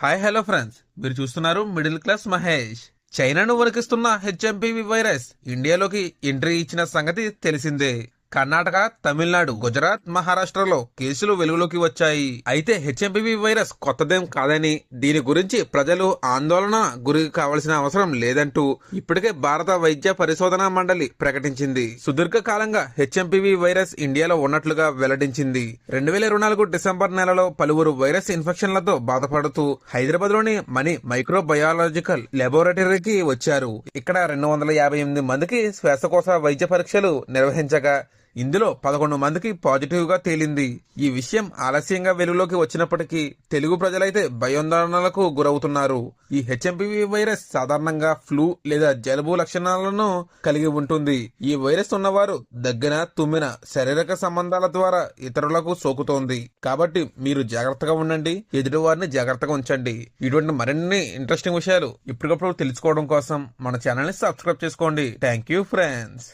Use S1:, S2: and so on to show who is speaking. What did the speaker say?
S1: Hi hello friends, మీరు చూస్తున్నారు middle class Mahesh. చైనాను వణికిస్తున్న హెచ్ఎంపీవీ వైరస్ ఇండియాలోకి ఎంట్రీ ఇచ్చిన సంగతి తెలిసిందే. కర్ణాటక, తమిళనాడు, గుజరాత్, మహారాష్ట్రలో కేసులు వెలుగులోకి వచ్చాయి. అయితే హెచ్ఎంపీవీ వైరస్ కొత్తదేం కాదని, దీని గురించి ప్రజలు ఆందోళన గురి కావాల్సిన అవసరం లేదంటూ ఇప్పటికే భారత వైద్య పరిశోధనా మండలి ప్రకటించింది. సుదీర్ఘ కాలంగా హెచ్ఎంపీవీ వైరస్ ఇండియాలో ఉన్నట్లుగా వెల్లడించింది. 2024 డిసెంబర్ నెలలో పలువురు వైరస్ ఇన్ఫెక్షన్లతో బాధపడుతూ హైదరాబాద్ లోని మణి మైక్రోబయాలజికల్ లాబొరేటరీకి వచ్చారు. ఇక్కడ 258 మందికి శ్వాసకోశ వైద్య పరీక్షలు నిర్వహించగా ఇందులో 11 మందికి పాజిటివ్ గా తేలింది. ఈ విషయం ఆలస్యంగా వెలుగులోకి వచ్చినప్పటికీ తెలుగు ప్రజలైతే భయాందోళనలకు గురవుతున్నారు. ఈ హెచ్ఎంపీవీ వైరస్ సాధారణంగా ఫ్లూ లేదా జలుబు లక్షణాలను కలిగి ఉంటుంది. ఈ వైరస్ ఉన్నవారు దగ్గిన, తుమ్మిన, శారీరక సంబంధాల ద్వారా ఇతరులకు సోకుతోంది. కాబట్టి మీరు జాగ్రత్తగా ఉండండి, ఎదుటి వారిని జాగ్రత్తగా ఉంచండి. ఇటువంటి మరిన్ని ఇంట్రెస్టింగ్ విషయాలు ఇప్పటికప్పుడు తెలుసుకోవడం కోసం మన ఛానల్ ని సబ్స్క్రైబ్ చేసుకోండి. Thank you friends.